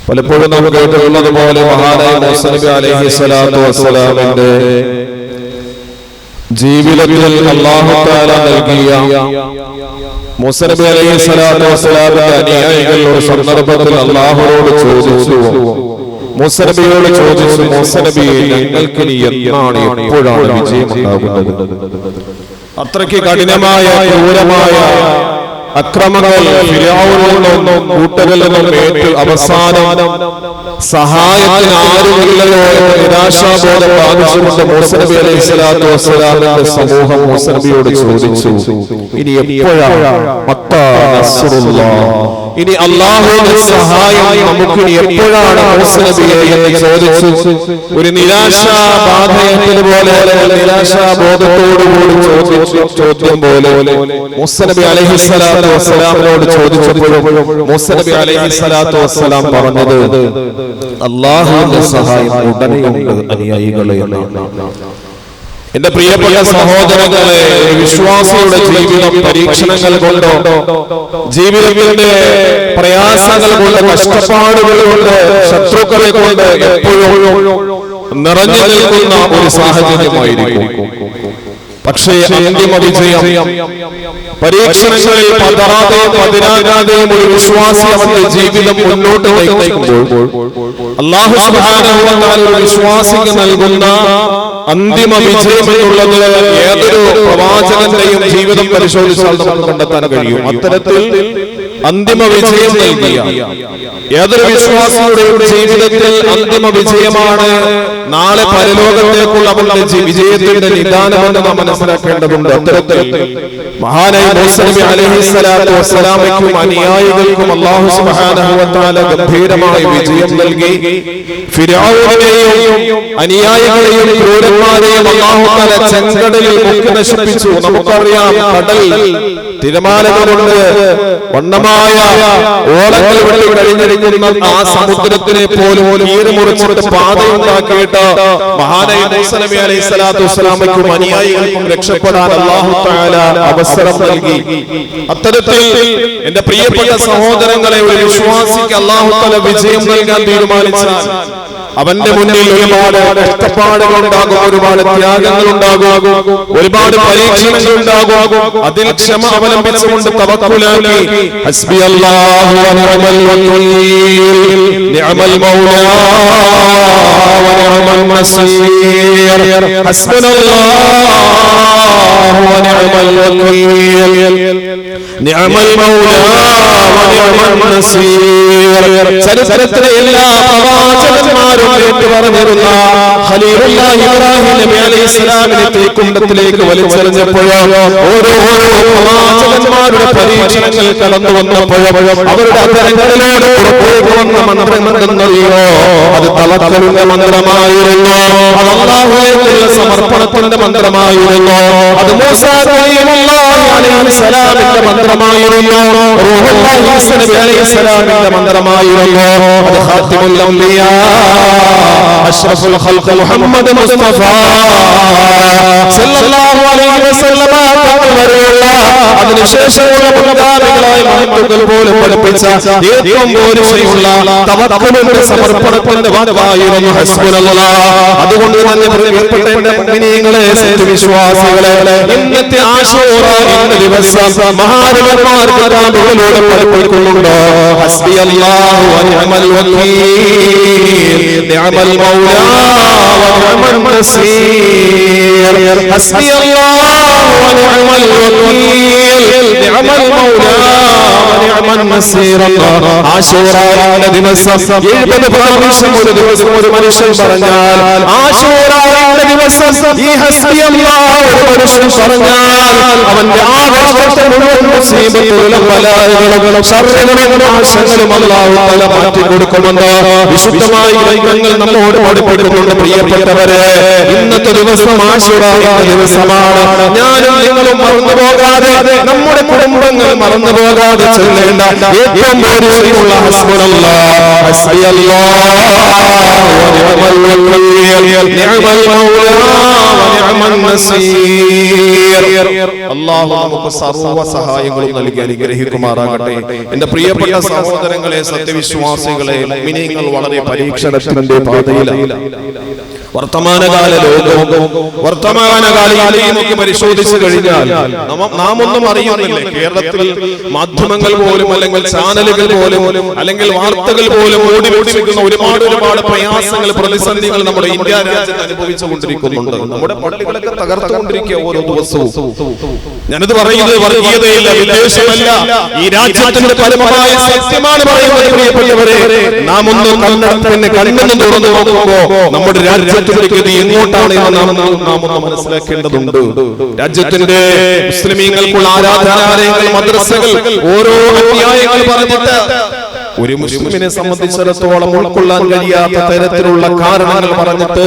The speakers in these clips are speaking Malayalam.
പലപ്പോഴും നമ്മൾ കേട്ടിട്ടുള്ളത് പോലെ മഹാനായ മൂസാ നബി അലൈഹി സ്വലാത്തു വസ്സലാമിന്റെ ജീവിതത്തിൽ അല്ലാഹു തആല നൽകിയ മൂസാ നബി അലൈഹി സ്വലാത്തു വസ്സലാമിന്റെ അനുയായികൾ ഒരു സന്ദർഭത്തിൽ അല്ലാഹുവോട് ചോദിച്ചു, മൂസാ നബിയോട് ചോദിച്ചു, മൂസാ നബിയെ ഞങ്ങൾക്ക് ഇനി എന്നാണ് എപ്പോഴാണ് വിജയമുണ്ടാകുന്നത്? അത്രയ്ക്ക് കഠിനമായ ക്രൂരമായ അക്രമങ്ങൾ ഫിർഔനിൽ നിന്നും കൂട്ടരിൽ നിന്നും ഏറ്റു അവസാനം സഹായത്തിന് ആരുമില്ലയോ എന്ന നിരാശാബോധം ബാധിച്ചുകൊണ്ട് മൂസാ നബി അലൈഹി സ്വലാത്തു വസ്സലാമിന്റെ സമൂഹം മൂസാ നബിയോട് ചോദിച്ചു, ഇനി എപ്പോഴാണ് മത്താ നസ്റുല്ലാഹ്, ഇനി അല്ലാഹുവിന്റെ സഹായം നമുക്ക് ഇനി എപ്പോഴാണ് മൂസാ നബിയെ എന്ന് ചോദിച്ചു. ഒരു നിരാശാബാധയത്തിൽ പോലെ നിരാശാബോധത്തോടുകൂടി ചോദിച്ചു ചോദ്യം പോലെ മൂസാ നബി അലൈഹി സ്വലാത്തു വസ്സലാമിനോട് ചോദിച്ചപ്പോഴും മൂസാ നബി അലൈഹി സ്വലാത്തു വസ്സലാം പറഞ്ഞത് അല്ലാഹുവിന്റെ സഹായം ഉടനെയുണ്ട് അനുയായികളെ എന്നാണ്. എന്റെ പ്രിയപ്പെട്ട സഹോദരങ്ങളെ, വിശ്വാസിയുടെ ജീവിതം പരീക്ഷണങ്ങൾ കൊണ്ടോ ജീവിതത്തിന്റെ പ്രയാസങ്ങൾ കൊണ്ട് കഷ്ടപ്പാടുകൾ കൊണ്ട് ശത്രുക്കളെ കൊണ്ട് എപ്പോഴും നിറഞ്ഞു നിൽക്കുന്ന ഒരു സാഹചര്യമായിരിക്കും. പക്ഷേ അന്തിമ വിജയം പരീക്ഷണങ്ങളിൽ പതരാതെയും ഒരു വിശ്വാസി അവന്റെ ജീവിതം മുന്നോട്ട് നയിക്കുമ്പോൾ അല്ലാഹു സുബ്ഹാനഹു വ തആല ഒരു വിശ്വാസിക്ക് നൽകുന്ന അന്തിമ വിജയം എന്നുള്ളത് ഏതൊരു പ്രവാചകന്റെയും ജീവിതം പരിശോധിച്ചാൽ നമുക്ക് കണ്ടെത്താൻ കഴിയും. അത്തരത്തിൽ അന്തിമ വിജയം നൽകിയ ഏതൊരു വിശ്വാസിയുടെയും ജീവിതത്തിൽ അന്തിമ വിജയമാണ് നാളെ പരലോകത്തേക്കുള്ള അവരുടെ വിജയത്തിന്റെ നിദാനമെന്ന് നാം മനസ്സിലാക്കേണ്ടതുണ്ട്. അത്തരത്തിൽ മഹാനായ മൂസാ നബി അലൈഹി സ്വലാത്തു വസ്സലാമയ്ക്കും അനുയായികൾക്കും അല്ലാഹു സുബ്ഹാനഹു വ തആല ഗംഭീരമായ വിജയം നൽകി. ഫിർഔനെയും അനുയായികളെയും ക്രൂരന്മാരെയും അല്ലാഹു തആല ചെങ്കടലിൽ മുക്കി നശിപ്പിച്ചു. നമുക്കറിയാം, കടൽ തിരമാലകളുണ്ട്, വണ്ണമായ ഓളങ്ങൾ വെള്ളി കഴിഞ്ഞിരിക്കുന്ന ആ സമുദ്രത്തിനെ പോലും കീറിമുറിച്ചിട്ട് പാതയുണ്ടാക്കിയിട്ട് മഹാനായ മൂസാ നബി അലൈഹി സ്വലാത്തു വസ്സലാമയ്ക്കും അനുയായികൾക്കും രക്ഷപ്പെടാൻ അല്ലാഹു തആല അവസരം നൽകി. അത്തരത്തിൽ എന്റെ പ്രിയപ്പെട്ട സഹോദരങ്ങളെ, ഒരു വിശ്വാസിക്ക് അല്ലാഹു തആല വിജയം നൽകാൻ തീരുമാനിച്ചാൽ അവന്റെ മുന്നിൽ ഒരുപാട് കഷ്ടപ്പാടുകൾ ഉണ്ടാകും, ഒരുപാട് ത്യാഗങ്ങൾ ഉണ്ടാകും, ഒരുപാട് പരീക്ഷണങ്ങൾ ഉണ്ടാകും. അതിൽ ക്ഷമ അവലംബിച്ചുകൊണ്ട് തവക്കുലാക്കി ഹസ്ബി അല്ലാഹു വ നിഅമൽ വകീൽ നിഅമൽ മൗലാ വ നിഅമൽ നസീർ ഹസ്ബുനല്ലാഹു വ നിഅമൽ വകീൽ നിഅമൽ മൗലാ വ നിഅമൽ നസീർ. ചരിത്രത്തിലെ എല്ലാ പ്രവാചകന്മാരും പറഞ്ഞിരുന്ന ഖലീലുല്ലാഹി ഇബ്രാഹിം നബി അലൈഹി സ്വലാമിനെ തീക്കുണ്ടത്തിലേക്ക് വലിച്ചെറിഞ്ഞപ്പോഴോ ഓരോ പ്രവാചകന്മാരുടെ പരീക്ഷണങ്ങൾ കടന്നു വന്നപ്പോഴോ അവരുടെ അധരങ്ങളിലൂടെ പുറത്തേക്ക് വന്ന മന്ത്രം എന്തെന്നറിയോ? അത് തവക്കലിന്റെ മന്ത്രമായിരുന്നു, അത് അല്ലാഹുവിലേക്കുള്ള സമർപ്പണത്തിന്റെ മന്ത്രമായിരുന്നു, അത് മൂസാ കലീമുല്ലാഹി അലൈഹി സ്വലാമിന്റെ മന്ത്രമായിരുന്നു, റൂഹുല്ലാഹി ഈസാ നബി അലൈഹി സ്വലാമിന്റെ മന്ത്രമായിരുന്നു, അത് ഖാതിമുൽ അംബിയാ അഷ്റഫുൽ ഖൽഖ് മുഹമ്മദ് മുസ്തഫ സല്ലല്ലാഹു അലൈഹി വസല്ലമ വരെയുള്ള അതിനുശേഷമുള്ള മുൻഗാമികളായ മഹത്തുക്കൾ പോലും പഠിപ്പിച്ച ഏറ്റവും പോരിശയുള്ള തവക്കുലിന്റെ സമർപ്പണത്തിന്റെ വാക്കായിരുന്നു ഹസ്ബുനല്ലാഹ്. അതുകൊണ്ട് തന്നെ പ്രിയപ്പെട്ട എന്റെ മുഅ്മിനീങ്ങളെ, സത്യവിശ്വാസികളെ, ഇന്നത്തെ ആശൂറ എന്ന ദിവസം മഹാരഥന്മാർ കിതാബുകളിലൂടെ പഠിപ്പിക്കുന്നുണ്ട് ഹസ്ബി അല്ലാഹു വ നിഅമൽ വകീൽ നിഅമൽ മൗലാ വ നിഅമൽ നസീർ ഹസ്ബി അല്ലാഹു വ നിഅമൽ വകീൽ നിഅമൽ മൗലാ വ നിഅമൽ നസീർ. ആശൂറയുടെ ദിവസം 70 പ്രാവശ്യം ഒരു ദിവസം ഒരു മനുഷ്യൻ പറഞ്ഞാൽ, ആശൂറയുടെ ദിവസം ഈ ഹസ്ബി അല്ലാഹു ഒരു മനുഷ്യൻ പറഞ്ഞാൽ അവന്റെ ആഘോഷത്തെ മുഴുവൻ മുസീബത്തുകളും ബലാകളും ശർറുകളും നാശങ്ങളും അല്ലാഹു തആല മാറ്റി കൊടുക്കുമെന്ന് വിശുദ്ധമായ ഗ്രന്ഥങ്ങൾ നമ്മോട് പഠിപ്പിക്കുന്നുണ്ട്. പ്രിയപ്പെട്ടവരെ, ഇന്നത്തെ ദിവസം ആശൂറ എന്ന ദിവസമാണ്. ഞാനും നിങ്ങളും മറന്നുപോകാതെ, നമ്മുടെ കുടുംബങ്ങൾ മറന്നുപോകാതെ ചൊല്ലേണ്ട ഏറ്റവും പോരിശയുള്ള ഹസ്ബുനല്ലാഹ് ഹസ്ബി അല്ലാഹു വ നിഅമൽ വകീൽ നിഅമൽ മൗലാ അല്ലാഹു നമുക്ക് സർവ്വ സഹായങ്ങളും നൽകി അനുഗ്രഹിക്കുമാറാകട്ടെ. എന്റെ പ്രിയപ്പെട്ട സഹോദരങ്ങളെ, സത്യവിശ്വാസികളെ, മുഅ്മിനീങ്ങൾ വളരെ പരീക്ഷണത്തിന്റെ പാതയിലാണ്. വർത്തമാനകാല ലോകവും വർത്തമാനകാലം പരിശോധിച്ചു കഴിഞ്ഞാൽ നാം ഒന്നും അറിയുന്നില്ല. കേരളത്തിൽ മാധ്യമങ്ങൾ പോലും അല്ലെങ്കിൽ ചാനലുകൾ പോലും അല്ലെങ്കിൽ വാർത്തകൾ പോലും ഓടിവെച്ചിരിക്കുന്ന ഒരുപാട് പ്രയാസങ്ങൾ, പ്രതിസന്ധികൾ നമ്മുടെ ഇന്ത്യ രാജ്യത്ത് അനുഭവിച്ചുകൊണ്ടിരിക്കുന്നുണ്ട്. നമ്മുടെ പള്ളികളൊക്കെ തകർത്തുകൊണ്ടിരിക്കുക ഓരോ ദിവസവും. ഞാനത് പറയുന്നത് വർഗീയതയില്ല, വിദ്വേഷമല്ല, ഈ രാജ്യത്തിന്റെ പരമമായ സത്യമാണ് പറയുന്നത്. പ്രിയപ്പെട്ടവരെ, നാം ഒന്ന് കണ്ണെന്ന് തുറന്നു നോക്കുമ്പോ നമ്മുടെ രാജ്യത്തിന്റെ ഗതി എങ്ങോട്ടാണ് നാം ഒന്ന് മനസ്സിലാക്കേണ്ടതുണ്ട്. രാജ്യത്തിന്റെ മുസ്ലിമീങ്ങൾക്കുള്ള ആരാധനാലയങ്ങൾ, മദ്രസകൾ, ഓരോ അന്യായങ്ങൾ പറഞ്ഞിട്ട് ഒരു മുസ്ലിമിനെ സംബന്ധിച്ചിടത്തോളം ഉൾക്കൊള്ളാൻ കഴിയാത്ത തരത്തിലുള്ള കാരണങ്ങൾ പറഞ്ഞിട്ട്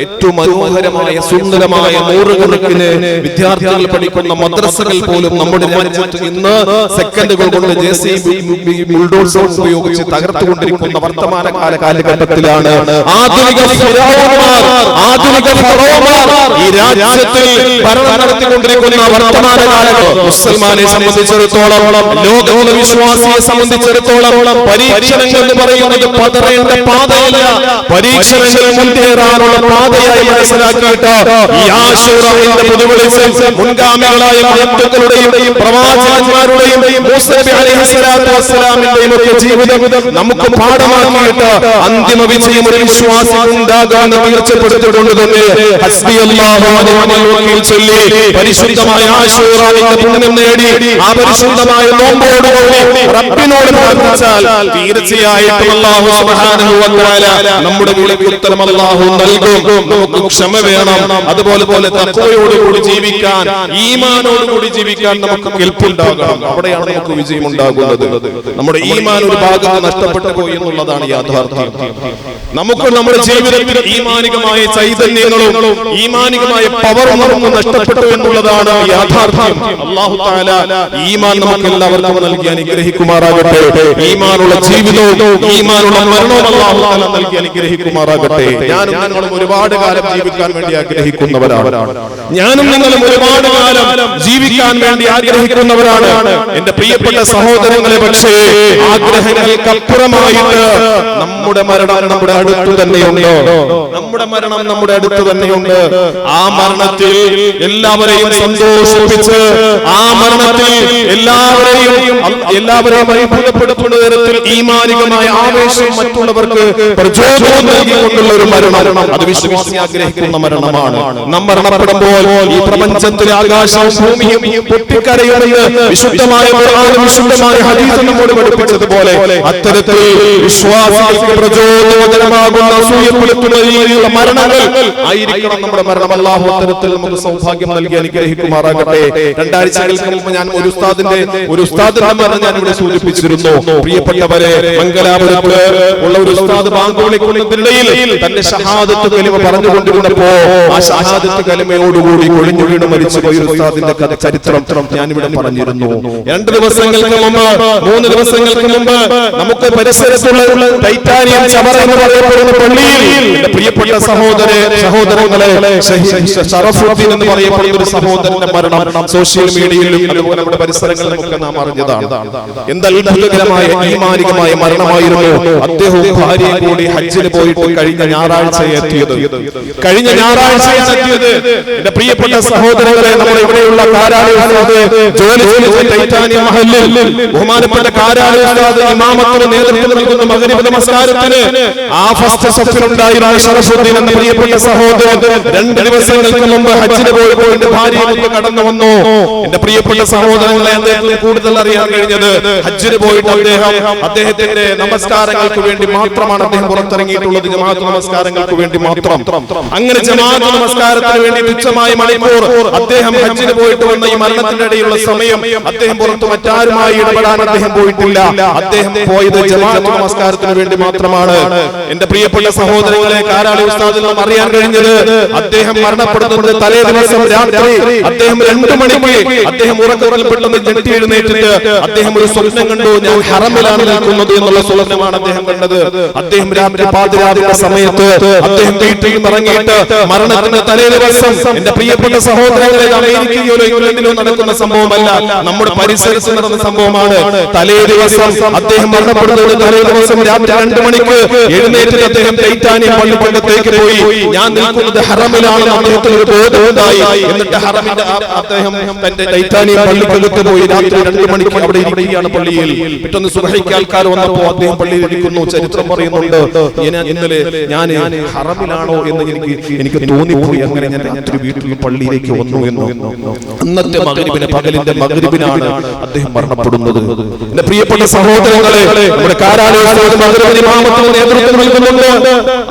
ഏറ്റവും മനോഹരമായ സുന്ദരമായ നൂറുകണക്കിന് വിദ്യാർത്ഥികൾ പഠിക്കുന്ന മദ്രസകൾ പോലും നമ്മുടെ രാജ്യത്ത് ഇന്ന് സെക്കൻഡുകൾ കൊണ്ട് JCB ബുൾഡോസർ ഉപയോഗിച്ച് തകർത്തുകൊണ്ടിരിക്കുന്ന വർത്തമാനകാല കാലഘട്ടത്തിലാണ് ആധുനിക ഫറോവമാർ ഈ രാജ്യത്തിൽ ഭരണം നടത്തിക്കൊണ്ടിരിക്കുന്ന വർത്തമാനകാല മുസൽമാനെ സംബന്ധിച്ചിടത്തോളം, ലോക വിശ്വാസിയെ സംബന്ധിച്ചിടത്തോളം പരീക്ഷണങ്ങൾ എന്ന് പറയുന്നത് പതറേണ്ട പാതയല്ല, പരീക്ഷണങ്ങൾ മുന്നേറാനുള്ള പാതയായി മനസ്സിലാക്കിയിട്ട് ഈ ആശൂറയുടെ പുതുവിളിച്ച് മുൻഗാമികളായ മഹത്തുക്കളുടെയും പ്രവാചകന്മാരുടെയും മൂസ നബി അലൈഹിസ്സലാത്തു വസ്സലാമിന്റെയും ഒക്കെ ജീവിതം നമുക്ക് പാഠമാക്കിയിട്ട് അന്തിമ വിജയം ഒരു വിശ്വാസിക്ക് ഉണ്ടാകാൻ തീർച്ചപ്പെടുത്തിക്കൊണ്ട് തന്നെ ഹസ്ബിയല്ലാഹു വ നിഅമൽ വകീൽ ചൊല്ലി പരിശുദ്ധമായ ആശൂറയുടെ പുണ്യം നേടി ആ പരിശുദ്ധമായ നോമ്പോടുകൂടി റബ്ബിനോട് പ്രാർത്ഥിച്ചാൽ തീർച്ചയായിട്ടും അല്ലാഹു സുബ്ഹാനഹു വ തആല നമ്മുടെ വിളിക്ക് ഉത്തരം അല്ലാഹു നൽകും. നമുക്ക് ക്ഷമ വേണം, അതുപോലെ തഖ്വയോടുകൂടി ജീവിക്കാൻ, ഈമാനോടുകൂടി ജീവിക്കാൻ നമുക്ക് കെൽപ്പുണ്ടാകണം. അവിടെയാണ് നമുക്ക് വിജയം ഉണ്ടാകുന്നത്. നമ്മുടെ ഈമാൻ ഒരു ഭാഗത്ത് നഷ്ടപ്പെട്ടു പോയി എന്നുള്ളതാണ് യാഥാർത്ഥ്യം. നമുക്ക് നമ്മുടെ ജീവിതത്തിൽ ഈമാനികമായ ചൈതന്യങ്ങളും ഈമാനികമായ പവറും നമുക്ക് നഷ്ടപ്പെട്ടു എന്നുള്ളതാണ് യാഥാർത്ഥ്യം. അല്ലാഹു തആല ഈമാൻ നമുക്ക് എല്ലാവർക്കും നൽകി അനുഗ്രഹിക്കുമാറാകട്ടെ. ഈമാനുള്ള ജീവിതവും ഈമാനുള്ള മരണവും അല്ലാഹു തആല നൽകി അനുഗ്രഹിക്കുമാറാകട്ടെ. ഞാനും നിങ്ങളും ഒരുപാട് കാലം ജീവിക്കാൻ വേണ്ടി ആഗ്രഹിക്കുന്നവരാണ്. ജീവിക്കാൻ വേണ്ടി ആഗ്രഹിക്കുന്നവരാണ് എന്റെ പ്രിയപ്പെട്ട സഹോദരങ്ങളെ. പക്ഷേ ആഗ്രഹങ്ങൾക്കപ്പുറമായിട്ട് നമ്മുടെ മരണം നമ്മുടെ അടുത്ത് തന്നെയുണ്ട്. നമ്മുടെ അടുത്ത് തന്നെയുണ്ട്. ആ മരണത്തിൽ എല്ലാവരെയും സന്തോഷിപ്പിച്ച്, ആ മരണത്തിൽ എല്ലാവരെയും അത്ഭുതപ്പെടുത്തുന്ന തരത്തിൽ ഈമാനികമായ ആവേശം മറ്റുള്ളവർക്ക് പ്രചോദനം നൽകിക്കൊണ്ടുള്ള ഒരു മരണം, അത് വിശ്വാസി ആഗ്രഹിക്കുന്ന മരണമാണ്. നാം മരണപ്പെടുമ്പോൾ ഈ പ്രപഞ്ചത്തിലെ ആകാശവും ഭൂമിയും പൊട്ടിക്കരയുമെന്ന് വിശുദ്ധമായ വിശുദ്ധമായ ഹദീസ് നമ്മോട് പഠിപ്പിച്ചതുപോലെ അത്തരത്തിൽ വിശ്വാസികൾക്ക് പ്രചോദനമാകുന്ന അസൂയപ്പെടുത്തുന്ന രീതിയിലുള്ള മരണങ്ങൾ ആയിരിക്കണം നമ്മുടെ മരണം. അല്ലാഹു അത്തരത്തിൽ നമുക്ക് സൗഭാഗ്യം നൽകി അനുഗ്രഹിക്കുമാറാകട്ടെ. 2 ആഴ്ചകൾക്ക് മുമ്പ് ഞാൻ ഒരു ഉസ്താദിന്റെ മരണം ഞാൻ ഇവിടെ സൂചിപ്പിച്ചിരുന്നു. പ്രിയപ്പെട്ടവരെ, മംഗലാപുരത്ത് ഉള്ള ഒരു ഉസ്താദ് ബാങ്ക് വിളിക്കുന്നതിനിടയിൽ തന്റെ ഷഹാദത്ത് കലിമ പറഞ്ഞുകൊണ്ടിരുന്നപ്പോ ആ ഷഹാദത്ത് കലിമയോടുകൂടി കൊഴിഞ്ഞു വീണ് മരിച്ചു പോയ ഉസ്താദിന്റെ ചരിത്രം ഞാൻ ഇവിടെ പറഞ്ഞിരുന്നു. 2 ദിവസങ്ങൾക്ക് മുമ്പ് 3 ദിവസങ്ങൾക്ക് മുമ്പ് നമുക്ക് പരിസരത്തുള്ള ടൈറ്റാനിയം ചവറ എന്ന് പറയപ്പെടുന്ന പള്ളിയിൽ പ്രിയപ്പെട്ട സഹോദരങ്ങളെ ഷറഫുദ്ദീൻ എന്ന് പറയപ്പെടുന്ന ഒരു സഹോദരന്റെ മരണം സോഷ്യൽ മീഡിയയിലും അതുപോലെ നമ്മുടെ പരിസരങ്ങളിൽ നമുക്ക് നാം അറിഞ്ഞതാണ്. എന്താ അത്ഭുതകരമായ ഈമാനികമായ മരണമായിരുന്നു. അദ്ദേഹവും ഭാര്യയും കൂടി ഹജ്ജിന് പോയിട്ട് കഴിഞ്ഞ ഞായറാഴ്ച എത്തിയത്. എന്റെ പ്രിയപ്പെട്ട സഹോദരങ്ങളെ, നമ്മുടെ ഇവിടെയുള്ള ടൈറ്റാനിയം മഹല്ലിൽ ബഹുമാനപ്പെട്ട ഇമാമത്തിന് നേതൃത്വം നൽകുന്ന മഗ്രിബ് നമസ്കാരത്തിന് ആ ഫസ്റ്റ് സഫിലുണ്ടായിരുന്ന ഷറഫുദ്ദീൻ എന്ന പ്രിയപ്പെട്ട സഹോദരൻ 2 ദിവസങ്ങൾക്ക് മുമ്പ് ഹജ്ജിന് പോയപ്പോൾ എന്റെ ഭാര്യയൊക്കെ കടന്നു വന്നു. എന്റെ പ്രിയപ്പെട്ട സഹോദരങ്ങളെ, അദ്ദേഹത്തിന് കൂടുതൽ അറിയാൻ കഴിഞ്ഞത് ഹജ്ജിന് പോയിട്ട് അദ്ദേഹത്തിന്റെ നമസ്കാരങ്ങൾക്ക് വേണ്ടി മാത്രമാണ് അദ്ദേഹം പുറത്തിറങ്ങിയിട്ടുള്ളത്. ജമാഅത്ത് നമസ്കാരങ്ങൾക്ക് വേണ്ടി മാത്രം. അങ്ങനെ ജമാഅത്ത് നമസ്കാരത്തിന് വേണ്ടി തുച്ഛമായ മണിക്കൂർ അദ്ദേഹം ഹജ്ജിന് പോയിട്ട് വന്ന ഈ മരണത്തിന്റെ ഇടയിലുള്ള സമയം അദ്ദേഹം പുറത്ത് മറ്റാരുമായി ഇടപെടാൻ അദ്ദേഹം പോയിട്ടില്ല. അദ്ദേഹം പോയത് ജമാഅത്ത് നമസ്കാരത്തിന് വേണ്ടി മാത്രമാണ്. എന്റെ പ്രിയപ്പെട്ട സഹോദരങ്ങളെ, കാരാളി ഉസ്താദിൽ നാം അറിയാൻ കഴിഞ്ഞത് അദ്ദേഹം മരണപ്പെടുന്നത് തലേ ദിവസം രാത്രി അദ്ദേഹം 2 മണിക്ക് അദ്ദേഹം ഉറക്കത്തിൽ പെട്ടെന്ന് ഞെട്ടി എഴുന്നേറ്റിട്ട് അദ്ദേഹം ഒരു സ്വപ്നം കണ്ടു. ഞാൻ ഹറമിലാണ് ഹറമിലാണ് നിൽക്കുന്നത് എന്നുള്ള സ്വപ്നമാണ് അദ്ദേഹം കണ്ടത്. അദ്ദേഹം രാത്രി പാതിരാത്രിയുടെ സമയത്ത് അദ്ദേഹം വീട്ടിൽ ഇറങ്ങിയിട്ട് മരണത്തിന്റെ തലേ ദിവസം, എന്റെ പ്രിയപ്പെട്ട സഹോദരങ്ങളെ, അമേരിക്കയിലോ ഇംഗ്ലണ്ടിലോ നടക്കുന്ന സംഭവമല്ല, നമ്മുടെ പരിസരത്ത് നടന്ന സംഭവമാണ്. തലേ ദിവസം അദ്ദേഹം മരണപ്പെടുന്നത് തലേ ദിവസം രാത്രി 2 മണിക്ക് എഴുന്നേറ്റ് അദ്ദേഹം ടൈറ്റാനിയം പള്ളിക്കകത്തേക്ക് പോയി. ഞാൻ നിൽക്കുന്നത് ഹറമിലാണെന്ന് അദ്ദേഹത്തിന് ഒരു ബോധമുണ്ടായി. എന്നിട്ട് ഹറമിന്റെ അദ്ദേഹം തന്റെ ടൈറ്റാനിയം പള്ളിക്കകത്ത് പോയി. രാത്രി 2 മണിക്ക് അവിടെ ഇരിക്കുകയാണ് പള്ളിയിൽ. പെട്ടെന്ന് സുബഹിക്ക് ആൾക്കാർ വന്നപ്പോൾ അദ്ദേഹം പള്ളിയിൽ ഇരിക്കുന്നു. ചരിത്രം പറയുന്നുണ്ട്, ഇന്നലെ ഞാൻ ഹറമിലാണോ എന്ന് എനിക്ക് തോന്നിപ്പോയി. അങ്ങനെ ഞാൻ രാത്രി വീട്ടിൽ പള്ളിയിലേക്ക് വന്നു എന്ന്. അന്നത്തെ മഗ്രിബിന്, പകലിന്റെ മഗ്രിബിനാണ് അദ്ദേഹം മരണപ്പെടുന്നത്. എന്റെ പ്രിയപ്പെട്ട സഹോദരങ്ങളെ, നമ്മുടെ കാരാലയത്തിൽ മഗ്രിബിന് ഇമാമത്തിന് നേതൃത്വം നൽകുന്നുണ്ട്.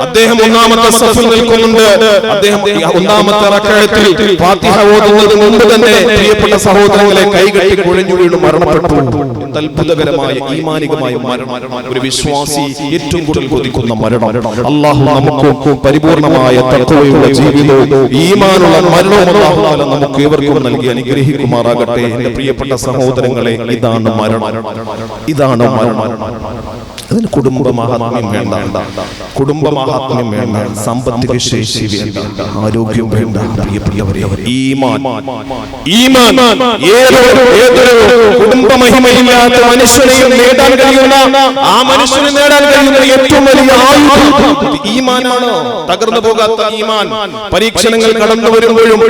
അദ്ദേഹം ഒന്നാമത്തെ സഫിൽ നിൽക്കുന്നുണ്ട്. അദ്ദേഹം ഒന്നാമത്തെ റക്അത്തിൽ ഫാത്തിഹ ഓതുന്നതിന് മുമ്പ് തന്നെ പ്രിയപ്പെട്ട സഹോദരങ്ങളെ കൈകെട്ടി കുഴഞ്ഞു വീണു മരണപ്പെട്ടു. അത്ഭുതകരമായ ഈമാനികമായ മരണം, ഒരു വിശ്വാസി ഏറ്റവും കൂടുതൽ കൊതിക്കുന്ന മരണം. അല്ലാഹു നമുക്ക് പരിപൂർണമായ തഖ്വയുള്ള ജീവിതവും ഈമാനുള്ള മരണവും അല്ലാഹു തആല നമുക്ക് ഏവർക്കും നൽകി അനുഗ്രഹിക്കുമാറാകട്ടെ. എന്റെ പ്രിയപ്പെട്ട സഹോദരങ്ങളെ, ഇതാണ് മരണം. ഇതാണ് മരണം. അതിന് കുടുംബ മഹാത്മ്യം വേണ്ട, കുടുംബ മഹാത്മ്യം വേണ്ട, സാമ്പത്തിക ശേഷി വേണ്ട, ആരോഗ്യം വേണ്ട. പ്രിയപ്പെട്ടവരെ, ഈമാൻ ഏതൊരു കുടുംബ മഹിമയില്ലാത്ത മനുഷ്യനെയും നേടാൻ കഴിയുന്ന, ആ മനുഷ്യനെ നേടാൻ കഴിയുന്ന ഏറ്റവും വലിയ ആയുധം ഈമാനാണ്. തകർന്നു പോകാത്ത ഈമാൻ. പരീക്ഷണങ്ങൾ കടന്നു വരുമ്പോഴും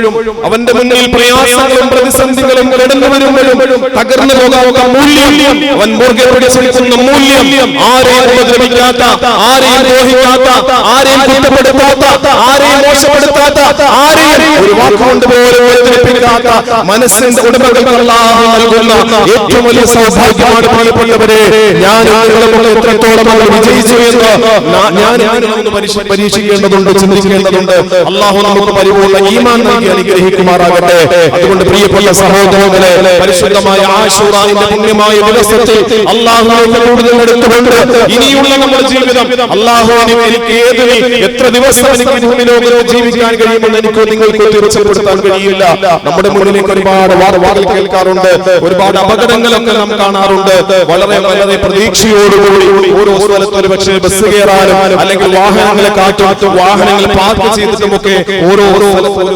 അവന്റെ മുന്നിൽ പ്രയാസങ്ങളും പ്രതിസന്ധികളും കടന്നു വരുമ്പോഴും തകർന്നു പോകാത്ത മൂല്യം, അവൻ മുറുകെ പിടിച്ചിരിക്കുന്ന മൂല്യം, ആരെയും ഉപദ്രവിക്കാത്ത, ആരെയും ദ്രോഹിക്കാത്ത, ആരെയും കുറ്റപ്പെടുത്താത്ത, ആരെയും മോശപ്പെടുത്താത്ത, ആരെയും ഒരു വാക്കുകൊണ്ട് പോലും വേദനിപ്പിക്കാത്ത മനസ്സിന്റെ ഉടമകൾക്ക് അല്ലാഹു നൽകുന്ന ഏറ്റവും വലിയ സൗഭാഗ്യമാണ്. പ്രിയപ്പെട്ടവരെ, ഞാൻ എത്രത്തോളം വിജയിച്ചു എന്ന് ഞാൻ പരീക്ഷിക്കേണ്ടതുണ്ട്, ചിന്തിക്കേണ്ടതുണ്ട്. അല്ലാഹു നമുക്ക് പരിപൂർണ്ണ ഈമാൻ നൽകി അനുഗ്രഹിക്കുമാറാകട്ടെ. അതുകൊണ്ട് പ്രിയപ്പെട്ട സഹോദരങ്ങളെ, പരിശുദ്ധമായ ആശൂറാന്റെ പുണ്യമായ ദിവസത്തിൽ അല്ലാഹുവിനെ കൂടുതൽ എടുത്തുകൊണ്ട് ഇനിയുള്ള നമ്മുടെ ജീവിതം അല്ലാഹുവിനെ എനിക്ക് എത്ര ദിവസം എനിക്ക് ഭൂമിലോകത്ത് ജീവിക്കാൻ കഴിയുമെന്ന് എനിക്ക് നിങ്ങൾക്ക് തീർച്ചപ്പെടുത്താൻ കഴിയില്ല. നമ്മുടെ മുന്നിലേക്ക് ഒരുപാട് വാർത്തകൾ കേൾക്കാറുണ്ട്, ഒരുപാട് അപകടങ്ങളൊക്കെ നാം കാണാറുണ്ട്. വളരെ വളരെ പ്രതീക്ഷയോടുകൂടി ഓരോ സ്ഥലത്ത് ഒരു പക്ഷേ ബസ് കയറാനും അല്ലെങ്കിൽ വാഹനങ്ങളെ കാറ്റും വാഹനങ്ങൾ പാർക്ക് ചെയ്തിട്ടുമൊക്കെ ഓരോ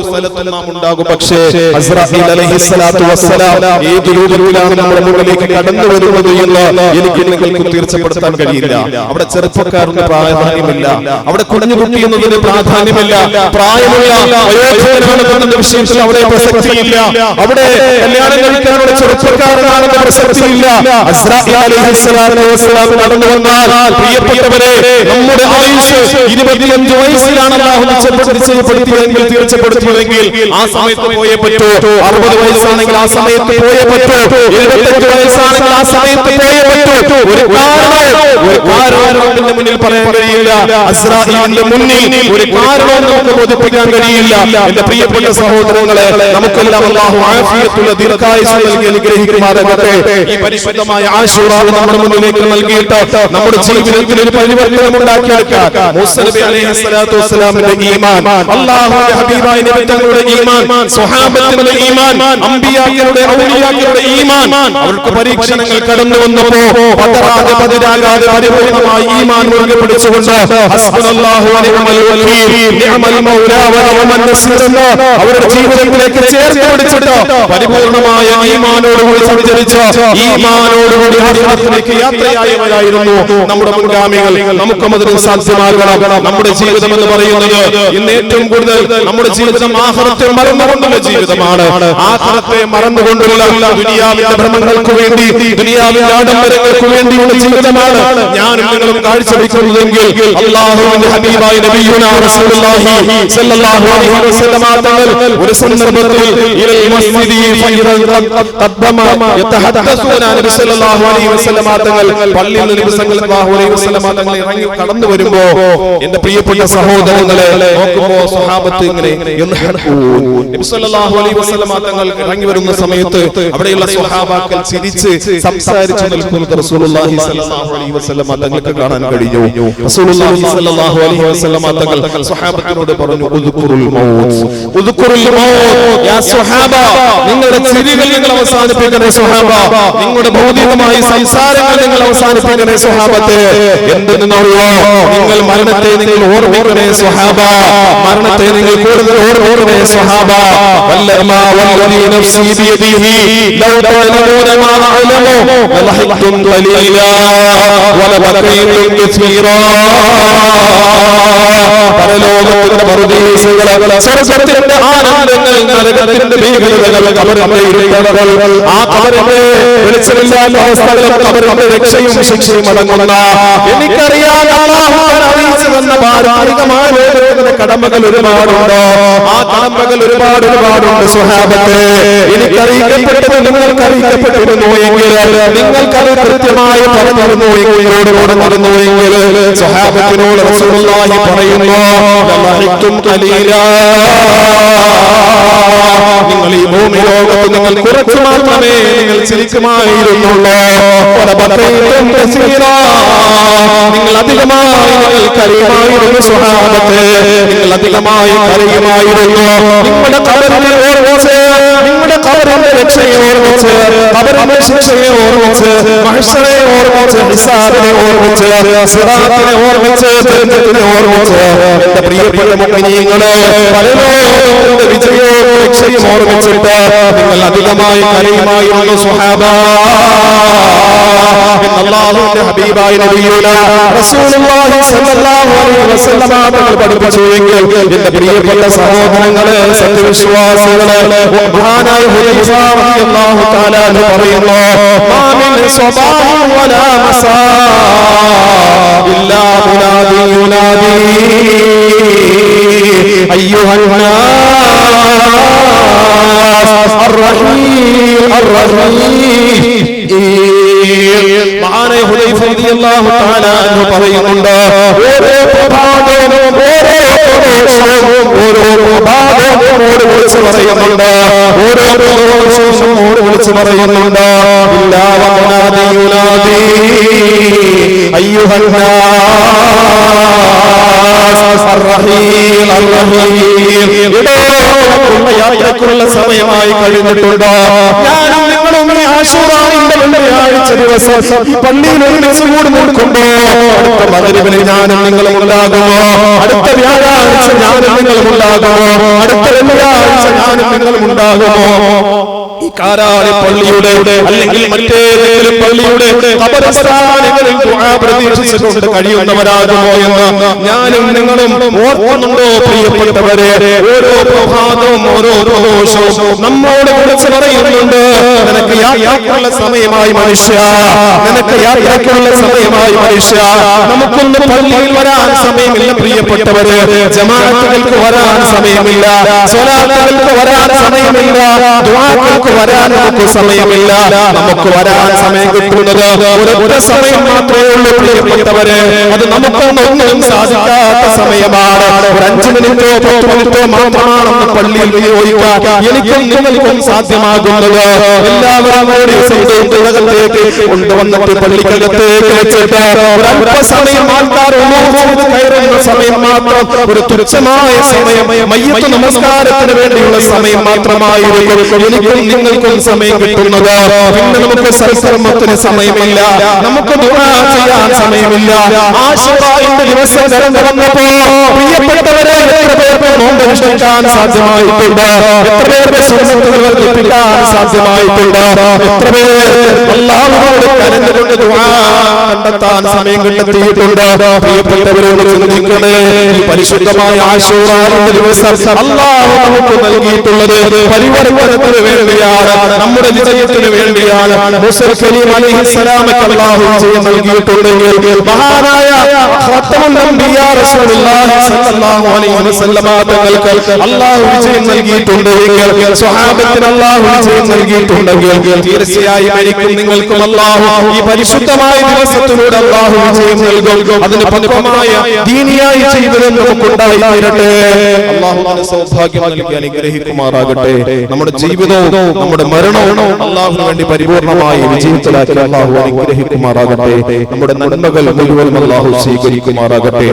സ്ഥലത്തും നാം ഉണ്ടാകും. പക്ഷേ അസ്രാഈൽ അലൈഹിസ്സലാത്തു വസ്സലാം ഏത് രൂപത്തിലാണ് നമ്മുടെ മുന്നിലേക്ക് കടന്നു വരുന്നത് എന്ന് എനിക്ക് നിങ്ങൾക്ക് തീർച്ചപ്പെടുത്താൻ കഴിയില്ല. അവിടെ ചെറുപ്പക്കാരന് പ്രാധാന്യമില്ല, അവിടെ കുഞ്ഞു കുട്ടി എന്നതിന് പ്രാധാന്യമില്ല, പ്രായമുള്ള വയോധികനാണെന്ന വിഷയത്തിൽ അവിടെ പ്രസക്തിയില്ല, അവിടെ കല്യാണം കഴിക്കാനുള്ള ചെറുപ്പക്കാരനാണെന്ന പ്രസക്തിയില്ല. അസ്രാഈൽ അലൈഹിസ്സലാത്തു വസ്സലാം കടന്നു വന്നാൽ പ്രിയപ്പെട്ടവരെ, നമ്മുടെ ആയുസ് 25 വയസ്സിലാണ് അല്ലാഹു നിശ്ചയിപ്പെടുത്തിയതെങ്കിൽ തീർച്ചപ്പെടുത്തിയതെങ്കിൽ ആ സമയത്ത് പോയേ പറ്റൂ. 60 വയസ്സാണെങ്കിൽ ആ സമയത്ത് പോയേ പറ്റൂ. 75 വയസ്സാണെങ്കിൽ ആ സമയത്ത് പോയേ പറ്റൂ. ഒരു കാരണത്തിന്റെ മുന്നിൽ പറയാൻ കഴിയില്ല. അസ്രാഈലിന്റെ മുന്നിൽ ഒരു കാരണവും നമുക്ക് ബോധിപ്പിക്കാൻ കഴിയില്ല. എന്റെ പ്രിയപ്പെട്ട സഹോദരങ്ങളെ, നമുക്കെല്ലാം അല്ലാഹു ആഫിയത്തുള്ള ദീർഘായുസ്സ് നൽകി അനുഗ്രഹിക്കുമാറാകട്ടെ. ഈ പരിശുദ്ധമായ ആശൂറ നമ്മുടെ മുന്നിലേക്ക് നൽകിയിട്ട് നമ്മുടെ ജീവിതത്തിൽ ഒരു പരിവർത്തനം ഉണ്ടാക്കിയെടുക്കാൻ മൂസാ നബി അലൈഹിസ്സലാത്തു വസ്സലാമിന്റെ ഈമാൻ, അല്ലാഹുവിന്റെ ഹബീബായ നബി തങ്ങളുടെ ഈമാൻ, സ്വഹാബത്തിന്റെ ഈമാൻ, അമ്പിയാക്കളുടെ ഔലിയാക്കളുടെ ഈമാൻ, അവർക്ക് പരീക്ഷണങ്ങൾ കടന്നു വന്നപ്പോൾ പതരാകാതെ പരിപൂർണമായി ഈമാൻ മുറുകെ പിടിച്ചുകൊണ്ട് ഹസ്ബുനല്ലാഹു വ നിഅമൽ വകീൽ, നിഅമൽ മൗലാ വ നിഅമൻ നസീർ എന്ന് അവരുടെ ജീവിതത്തിലേക്ക് ചേർത്ത് പിടിച്ചിട്ട് പരിപൂർണമായ ഈമാനോടുകൂടി സഞ്ചരിച്ച, ഈമാനോടുകൂടി ആഖിറത്തിലേക്ക് യാത്രയായവരായിരുന്നു നമ്മുടെ മുൻഗാമികൾ. നമുക്കും അതിന് സാധ്യമാകണം. നമ്മുടെ ജീവിതം എന്ന് പറയുന്നത് ഇന്ന് ഏറ്റവും കൂടുതൽ നമ്മുടെ ജീവിതം ആഖിറത്തെ മറന്നുകൊണ്ടുള്ള ജീവിതമാണ്. ആഖിറത്തെ മറന്നുകൊണ്ടുള്ള ദുനിയാവിന്റെ ഭ്രമങ്ങൾക്ക് വേണ്ടി, ദുനിയാവിന്റെ ആഡംബരങ്ങൾക്ക് വേണ്ടിയുള്ള ജീവിതമാണ് ഞാനും നിങ്ങളും കാഴ്ചവെക്കുന്നതെങ്കിൽ അല്ലാഹുവിന്റെ ഹബീബായ നബിയുനാ റസൂലുള്ളാഹി സ്വല്ലല്ലാഹു അലൈഹി വസല്ലം തങ്ങൾ ഒരു സന്ദർഭത്തിൽ ഇലൽ മസ്ജിദി ഫൈറൻ ഖദ്ദമ യതഹദ്ദസുന നബി സ്വല്ലല്ലാഹു അലൈഹി വസല്ലം തങ്ങൾ പള്ളിയിൽ നബി സ്വല്ലല്ലാഹു അലൈഹി വസല്ലം തങ്ങൾ ഇറങ്ങി കടന്നു വരുമ്പോ എന്റെ പ്രിയപ്പെട്ട സഹോദരങ്ങളെ നോക്കുമ്പോ സ്വഹാബത്ത് ഇങ്ങനെ നബി സല്ലല്ലാഹു അലൈഹി വസല്ലം തങ്ങൾ ഇറങ്ങി വരുന്ന സമയത്ത് അവിടെയുള്ള സ്വഹാബാക്കൾ ചിരിച്ച് സംസാരിച്ചു നിൽക്കുന്നത് റസൂലുള്ളാഹി സ്വല്ലല്ലാഹു അലൈഹി വസല്ലം തങ്ങൾക്ക് കാണാൻ കഴിഞ്ഞു. റസൂലുള്ളാഹി സ്വല്ലല്ലാഹു അലൈഹി വസല്ലം തങ്ങൾ സ്വഹാബത്തിനോട് പറഞ്ഞു, ഉദ്കുറുൽ മൗത്ത്, ഉദ്കുറുൽ മൗത്ത് യാ സ്വഹാബ, നിങ്ങളുടെ ചിരികൾ നിങ്ങൾ അവസാനിപ്പിക്കണേ സ്വഹാബ, നിങ്ങളുടെ ഭൗതികമായ സംസാരങ്ങൾ നിങ്ങൾ അവസാനിപ്പിക്കണേ സ്വഹാബത്തെ. എന്തെന്നറിയോ, നിങ്ങൾ മരണത്തെ നിങ്ങൾ ഓർമ്മിക്കണേ സ്വഹാബ, മരണത്തെ നിങ്ങൾ കൂടുതൽ ഓർമ്മിക്കണേ സ്വഹാബ. വല്ലമാ വല്ലദീ നഫ്സി ബിയദിഹി ലൗ തഅലമൂന മാ അഅലമു ലളഹിഖ്തും ഖലീലാ വലബഖീതും കസീറാ. പരലോകത്തിന്റെ പറുദീസകളെ, സ്വർഗ്ഗത്തിന്റെ ആനന്ദങ്ങൾ, നരകത്തിന്റെ ഭീകരതകൾ, ഖബറിന്റെ ഇരുട്ടകൾ, ആ ഖബറിന്റെ വെളിച്ചമില്ലാത്ത അവസ്ഥകളും ഖബറിന്റെ രക്ഷയും ശിക്ഷയും അടങ്ങുന്ന എനിക്കറിയാൻ അല്ലാഹു അറിയിച്ചു തന്ന പാരമാരികമായ ലോകത്തിന്റെ കടമകൾ ഒരുപാടുണ്ട്. ആ കടമകൾ ഒരുപാടുണ്ട് സ്വഹാബത്തെ. എനിക്കറിയിക്കപ്പെട്ടത് നിങ്ങൾക്ക് അറിയിക്കപ്പെട്ടിരുന്നു എങ്കിൽ, നിങ്ങൾക്കത് കൃത്യമായി പറഞ്ഞിരുന്നു എങ്കിൽ, നടന്നു എങ്കിൽ സ്വഹാബത്തിനോട് റസൂലുള്ളാഹി പറയുന്നു, ലളഹിഖ്തും ഖലീലാ, നിങ്ങൾ ഈ ഭൂമി ലോകത്ത് നിങ്ങൾ കുറച്ചു മാത്രമേ നിങ്ങൾ ചിരിക്കുമായിരുന്നുള്ളൂ. നിങ്ങൾ അധികമായി നിങ്ങൾ കരയുമായിരുന്നു സ്വഹാബത്തെ, നിങ്ങൾ അധികമായി കരയുമായിരുന്നു. നിങ്ങളുടെ ഖബറിനെ ഓർമ്മിച്ച്, നിങ്ങളുടെ ഖബറിന്റെ രക്ഷയെ ഓർമ്മിച്ച്, ഖബറിന്റെ ശിക്ഷയെ ഓർമ്മിച്ച്, മഹ്ശറെ ഓർമ്മിച്ച്, ഹിസാബിനെ ഓർമ്മിച്ച്, സിറാത്തിനെ ഓർമ്മിച്ച്, ജന്നത്തിനെ ഓർമ്മിച്ച്, എന്റെ പ്രിയപ്പെട്ട മുഅ്മിനീങ്ങളെ, പരലോകത്തിന്റെ വിജയവും രക്ഷയും ഓർമ്മിച്ചിട്ട് നിങ്ങൾ അധികമായി കരയുമായിരുന്നു സ്വഹാബ. അല്ലാഹുവിന്റെ ഹബീബായ നബിയുനാ റസൂലുള്ളാഹി സ്വല്ലല്ലാഹു അലൈഹി വസല്ലം തങ്ങൾ പഠിപ്പിച്ചുവെങ്കിൽ, എന്റെ പ്രിയപ്പെട്ട സഹോദരങ്ങളെ, സത്യവിശ്വാസികളെ, മഹാനായ ഹുദൈഫ റളിയല്ലാഹു തആല പറയുന്നു, മാ മിൻ സ്വബാഹിൻ വലാ മസാ ഇല്ലാ മുനാദി യുനാദി അയ്യുഹൻ നാസ് അർറഹീം അർറഹീം. മഹാനായ ഹുദൈഫ റളിയല്ലാഹു തആല അൻഹു പറയുന്നുണ്ട്, ഓരോ പ്രഭാതവും ഓരോ പ്രഭാതവും വിളിച്ചു പറയുന്നുണ്ട്, ഓരോ പ്രഭാതവും വിളിച്ചു പറയുന്നുണ്ട്, ഇല്ലാ വനാദി യുനാദി അയ്യുഹൻ നാസ് അർറഹീം അർറഹീം. യാത്രക്കുള്ള സമയമായി കഴിഞ്ഞിട്ടുണ്ട്. ഞാനും നിങ്ങളും ആശൂറാവിന്റെ വെള്ളിയാഴ്ച ദിവസം പള്ളിയിൽ ഒരുമിച്ച് കൂടി നിൽക്കുമ്പോ, അടുത്ത മഗ്‌രിബിന് ഞാനും നിങ്ങളും ഉണ്ടാകുമോ, അടുത്ത വ്യാഴാഴ്ച ഞാനും നിങ്ങളും ഉണ്ടാകുമോ, അടുത്ത വെള്ളിയാഴ്ച ഞാനും നിങ്ങളും ഉണ്ടാകുമോ? ഈ കാരാളി പള്ളിയുടെ അല്ലെങ്കിൽ മറ്റേതെങ്കിലും പള്ളിയുടെ ഖബർസ്ഥാനങ്ങളിൽ ദുആ പ്രതീക്ഷിച്ചുകൊണ്ട് കഴിയുന്നവരാകുമോ എന്ന് ഞാനും നിങ്ങളും ഓർക്കുന്നുണ്ടോ പ്രിയപ്പെട്ടവരെ? ഓരോ പ്രഭാതവും ഓരോ പ്രദോഷവും നമ്മോട് വിളിച്ചു പറയുന്നുണ്ട്, നിനക്ക് യാത്രക്കുള്ള സമയമായി മനുഷ്യ, നിനക്ക് യാത്രക്കുള്ള സമയമായി മനുഷ്യ. നമുക്കൊന്ന് പള്ളിയിൽ വരാൻ സമയമില്ല പ്രിയപ്പെട്ടവരെ, ജമാഅത്തുകൾക്ക് വരാൻ സമയമില്ല, സ്വലാത്തുകൾക്ക് വരാൻ സമയമില്ല, ദുആകൾക്ക് വരാൻ നമുക്ക് സമയമില്ല. നമുക്ക് വരാൻ സമയം കിട്ടുന്നത് ഒരൊറ്റ സമയം മാത്രമേ ഉള്ളൂ പ്രിയപ്പെട്ടവരെ. അത് നമുക്കൊന്നും സാധിക്കാത്ത സമയമാണ്. ഒരു 5 മിനിറ്റോ 10 മിനിറ്റോ മാത്രമാണെന്ന് പള്ളിയിൽ വിനിയോഗിക്കാൻ എനിക്കും നിങ്ങൾക്കും സാധ്യമാകുന്നത്. എല്ലാവരും കൂടി സൈതത്തേക്ക് കൊണ്ടുവന്നിട്ട് പള്ളിക്കകത്തേക്ക് വെച്ചിട്ട് ഒരല്പസമയം ആൾക്കാർ കയറുന്ന സമയം മാത്രം, ഒരു തുച്ഛമായ സമയം, മയ്യത്ത് നമസ്കാരത്തിന് വേണ്ടിയുള്ള സമയം മാത്രമായിരിക്കും എനിക്കും നിങ്ങൾക്കും സമയം കിട്ടുന്നത്. പിന്നെ നമുക്ക് സൽക്കർമ്മത്തിന് സമയമില്ല, നമുക്ക് ദുആ ചെയ്യാൻ സമയമില്ല. ആശുറായുടെ ദിവസം വന്നപ്പോ പ്രിയപ്പെട്ടവരെ, എത്ര പേർക്ക് നോമ്പ് അനുഷ്ഠിക്കാൻ സാധ്യമായിട്ടുണ്ട്, എത്ര പേർക്ക് സുന്നത്തുകൾ വർദ്ധിപ്പിക്കാൻ സാധ്യമായിട്ടുണ്ട്, എത്ര പേർ അല്ലാഹുവോട് കരഞ്ഞുകൊണ്ട് ദുആ കണ്ടെത്താൻ സമയം കണ്ടെത്തിയിട്ടുണ്ട്. പ്രിയപ്പെട്ടവരോട് ചിന്തിക്കണേ, പരിശുദ്ധമായ ആശുറായുടെ ദിവസം അല്ലാഹു നമുക്ക് നൽകിയിട്ടുള്ളത് പരിവർത്തനത്തിന് വേണ്ടിയാണ്. വേണ്ടിയാണ്, നമ്മുടെ വിജയത്തിന് വേണ്ടിയാണ്. മൂസൽ കലീം അലൈഹിസ്സലാമക്ക് അല്ലാഹു വിജയം നൽകിയിട്ടുണ്ടെങ്കിൽ മഹാനായ ഖാതമുൻ അംബിയാ റസൂലുള്ളാഹി സ്വല്ലല്ലാഹു അലൈഹി വസല്ലമ തങ്ങൾക്ക് അല്ലാഹു വിജയം നൽകിയിട്ടുണ്ടെങ്കിൽ, സ്വഹാബത്തിന് അല്ലാഹു വിജയം നൽകിയിട്ടുണ്ടെങ്കിൽ, തീർച്ചയായും എനിക്കും നിങ്ങൾക്കും അല്ലാഹു ഈ പരിശുദ്ധമായ ദിവസത്തിലൂടെ അല്ലാഹു വിജയം നൽകും. അതിന് പക്വമായ ദീനിയായ ജീവിതം നമുക്കുണ്ടായി തീരട്ടെ. അല്ലാഹു നമ്മുടെ സൗഭാഗ്യം നൽകി അനുഗ്രഹിക്കുമാറാകട്ടെ. നമ്മുടെ ജീവിതവും നമ്മുടെ മരണവും അല്ലാഹുവിന് വേണ്ടി പരിപൂർണമായി വിജയത്തിലാക്കി അല്ലാഹു അനുഗ്രഹിക്കുമാറാകട്ടെ. നമ്മുടെ നന്മകൾ മുഴുവൻ അല്ലാഹു സ്വീകരിക്കുമാറാകട്ടെ.